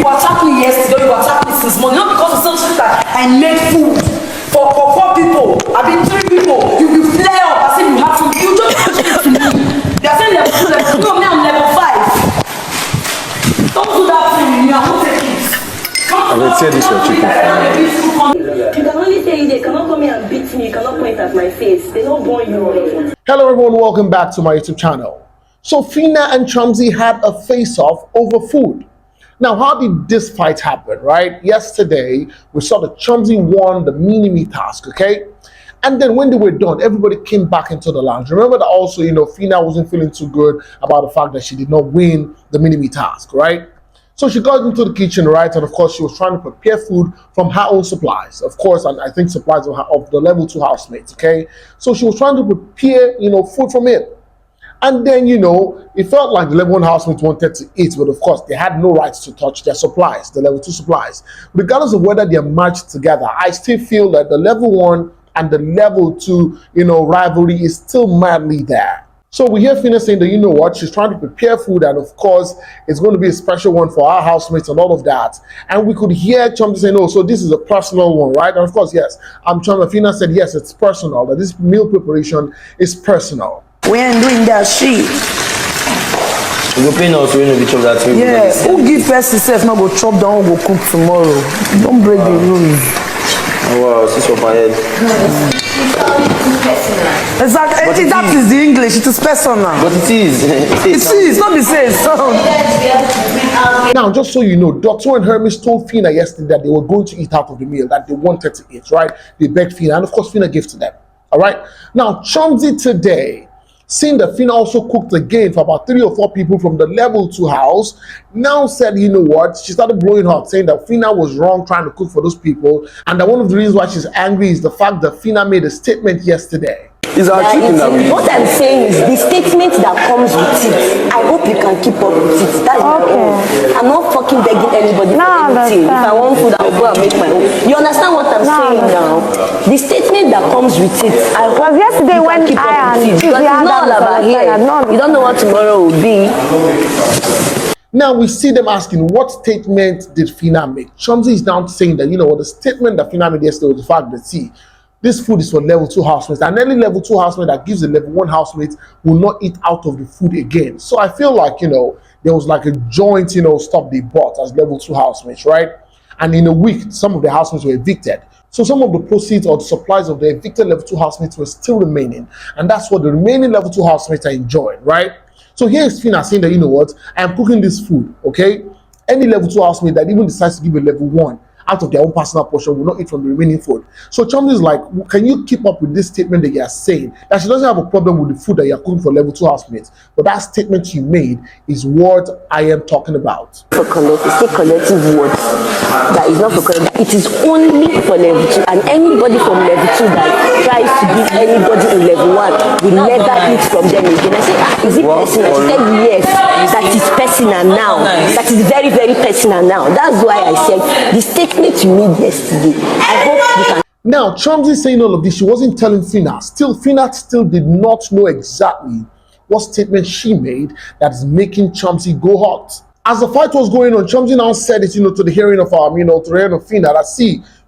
were attacking me yesterday, you were attacking me since morning, not because of something that I made food for 4 people. I mean 3 people. You will flare up as if you have food. You just push it to me. They are saying level 2, level 2. No, me, I'm level 5. Don't do that to me. I won't take it. I will say this your chicken. You can only say they cannot come here and beat me. You cannot point at my face. They don't want you. Hello everyone, welcome back to my YouTube channel. So Phyna and Chomzy had a face-off over food. Now, how did this fight happen, right? Yesterday, we saw that Chomzy won the mini-me task, okay? And then when they were done, everybody came back into the lounge. Remember that also, Phyna wasn't feeling too good about the fact that she did not win the mini-me task, right? So she got into the kitchen, right? And of course, she was trying to prepare food from her own supplies. Of course, and I think supplies of the level 2 housemates, okay? So she was trying to prepare, food from it. And then, it felt like the level 1 housemates wanted to eat, but of course, they had no rights to touch their supplies, the level 2 supplies. Regardless of whether they are merged together, I still feel that the level 1 and the level 2, rivalry is still madly there. So we hear Phyna saying that, she's trying to prepare food, and of course, it's going to be a special one for our housemates and all of that. And we could hear Chomzy saying, oh, so this is a personal one, right? And of course, yes, Phyna said, yes, it's personal, that this meal preparation is personal. We ain't doing that shit. You go pay us when we chop that thing. Yeah, who give first self not go chop down, go cook tomorrow. Don't break the rules. Oh wow, this is my head. Exactly, that is the English, it is personal. But it is. It is, not the same. Now, just so you know, Dr. and Hermes told Phyna yesterday that they were going to eat out of the meal, that they wanted to eat, right? They begged Phyna, and of course, Phyna gave to them. All right. Now, Chomzy today, seeing that Phyna also cooked again for about 3 or 4 people from the level 2 house, now said, she started blowing hot, saying that Phyna was wrong trying to cook for those people, and that one of the reasons why she's angry is the fact that Phyna made a statement yesterday. It's our chicken that we What I'm saying is the statement that comes with it. I hope you can keep up with it. That's my own. I'm not fucking begging anybody for anything. If I want food, I'll go and make my own. You understand what I'm saying now? The statement that comes with it. I hope yesterday you when can keep up with it. Because it's not all about here. You don't know what tomorrow will be. Now we see them asking, what statement did Phyna make? Chomzy is now saying that, the statement that Phyna made yesterday was the fact that, this food is for level 2 housemates, and any level 2 housemate that gives a level 1 housemate will not eat out of the food again. So I feel like, there was like a joint, stop they bought as level 2 housemates, right? And in a week, some of the housemates were evicted. So some of the proceeds or the supplies of the evicted level 2 housemates were still remaining. And that's what the remaining level 2 housemates are enjoying, right? So here is Phyna saying that, I am cooking this food, okay? Any level 2 housemate that even decides to give a level 1 out of their own personal portion will not eat from the remaining food. So Chomzy is like, can you keep up with this statement that you are saying? That she doesn't have a problem with the food that you are cooking for level 2 housemates. But that statement you made is what I am talking about. For collective words. That is not for collective. It is only for level 2. And anybody from level 2 that tries to give anybody in level 1 will never eat from them again. I say, is it personal? She said, yes. That is personal now. That is very, very personal now. That's why I said the statement you made yesterday. I hope you can. Now, Chomzy saying all of this, she wasn't telling Phyna. Phyna still did not know exactly what statement she made that is making Chomzy go hot. As the fight was going on, Chomzy now said it, to the hearing of to the hearing of Phyna, that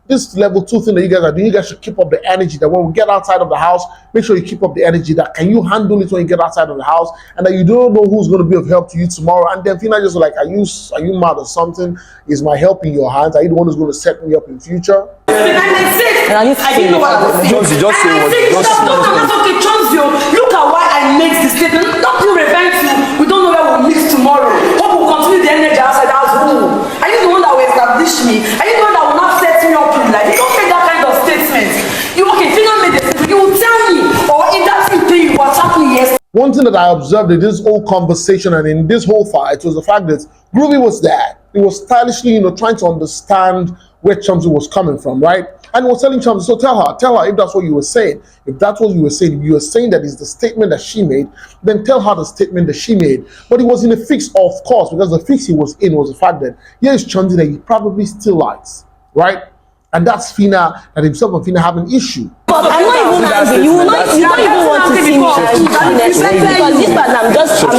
this level 2 thing that you guys are doing, you guys should keep up the energy, that when we get outside of the house, make sure you keep up the energy, that can you handle it when you get outside of the house, and that you don't know who's going to be of help to you tomorrow. And then Phyna just like, are you mad or something? Is my help in your hands? Are you the one who's going to set me up in future? I didn't know what I was saying. Chomzy, just say what you just okay, Chomzy, look at why I make this statement. Don't you revenge you. We don't know where we'll meet tomorrow. Hope we'll continue the energy outside the house. Are you the one that will establish me? Are you the one that will not set me up in life? You don't make that kind of statement. Phyna made the statement. You will tell me, or if that's the thing you were attacking yesterday. One thing that I observed in this whole conversation and in this whole fight was the fact that Groovy was there. He was stylishly, trying to understand where Chomzy was coming from, right? And he was telling Chomzy, so tell her if that's what you were saying. If that's what you were saying, if you were saying that is the statement that she made, then tell her the statement that she made. But he was in a fix, of course, because the fix he was in was the fact that here is Chomzy that he probably still likes, right? And that's Phyna, that himself and Phyna have an issue. But I'm not even angry. You don't even want to see me angry, honestly, because this part I'm just calm.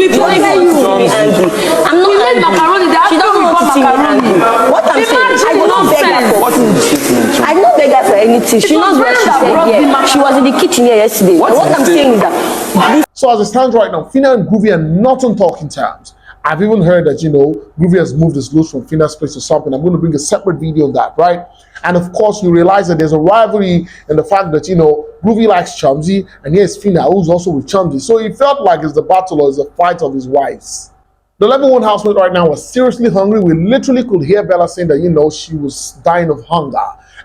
You don't even want to see me angry. I'm not angry. She doesn't want to see me angry. What I'm saying, I will not beg her for food. I don't beg her for anything. She knows what she said here. She was in the kitchen here yesterday. And what I'm saying is that So as it stands right now, Phyna and Groovy are not on talking terms. I've even heard that, Groovy has moved his loose from Phyna's place or something. I'm going to bring a separate video on that, right? And of course, you realize that there's a rivalry in the fact that, Groovy likes Chomzy, and here's Phyna, who's also with Chomzy. So it felt like it's the battle or it's a fight of his wives. The level 1 housemate right now was seriously hungry. We literally could hear Bella saying that, she was dying of hunger.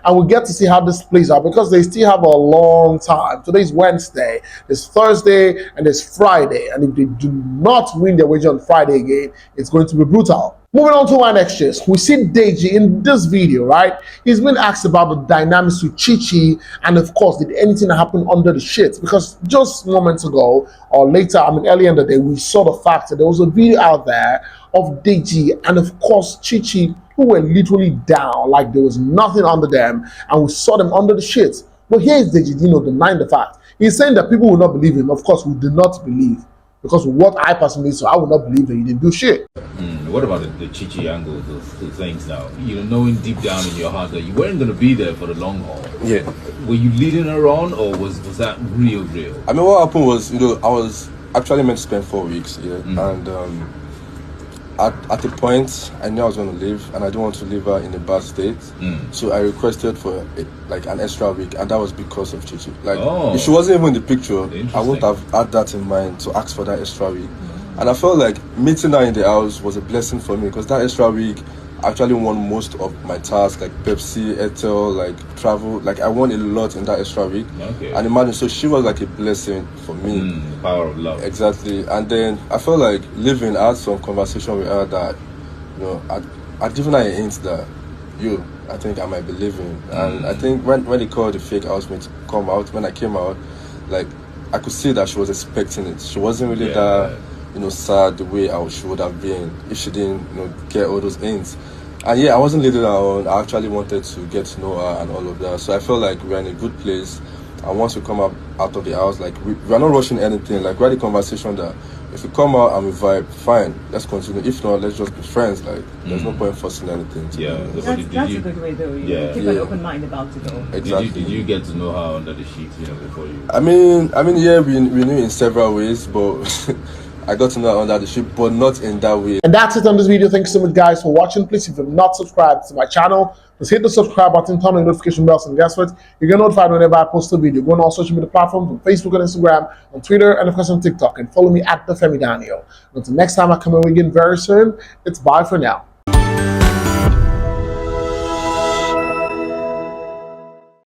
And we get to see how this plays out because they still have a long time. Today's Wednesday, there's Thursday, and there's Friday. And if they do not win their wager on Friday again, it's going to be brutal. Moving on to our next gist, we see Deji in this video, right? He's been asked about the dynamics with Chi-Chi, and of course, did anything happen under the shit? Because just moments ago, or later, earlier in the day, we saw the fact that there was a video out there of Deji and of course Chi-Chi, who were literally down, like there was nothing under them, and we saw them under the shit. But here is Deji, denying the fact. He's saying that people will not believe him. Of course, we do not believe. Because what I personally saw, I would not believe that he didn't do shit. What about the Chi-Chi angle, those things now? Knowing deep down in your heart that you weren't going to be there for the long haul. Yeah. Were you leading her on, or was that real? What happened was, I was actually meant to spend 4 weeks, and at the point, I knew I was going to leave, and I didn't want to leave her in a bad state. So I requested for an extra week, and that was because of Chi-Chi. If she wasn't even in the picture, I wouldn't have had that in mind to ask for that extra week. And I felt like meeting her in the house was a blessing for me because that extra week actually won most of my tasks, like Pepsi, Ethel, travel. I won a lot in that extra week. Okay. And imagine, so she was like a blessing for me. The power of love. Exactly. And then I felt like leaving, I had some conversation with her that, I'd given her a hint that, I think I might be leaving. And I think when they called the fake housemate to come out, when I came out, I could see that she was expecting it. She wasn't really that, sad the way she would have been if she didn't, get all those hints. And I wasn't leading her on. I actually wanted to get to know her and all of that. So I felt like we're in a good place. And once we come out of the house, we're not rushing anything. We had a conversation that if we come out and we vibe, fine, let's continue. If not, let's just be friends. There's no point forcing anything. That's a good way though. Keep an open mind about it though. Exactly. Did you get to know her under the sheets, before you? We knew in several ways, but I got to know her under the sheet, but not in that way. And that's it on this video. Thank you so much, guys, for watching. Please, if you're not subscribed to my channel, just hit the subscribe button, turn on the notification bells, and guess what? You get notified whenever I post a video. Go on all social media platforms, on Facebook and Instagram, on Twitter, and of course on TikTok. And follow me at the Femi Daniel. Until next time I come in again very soon, it's bye for now.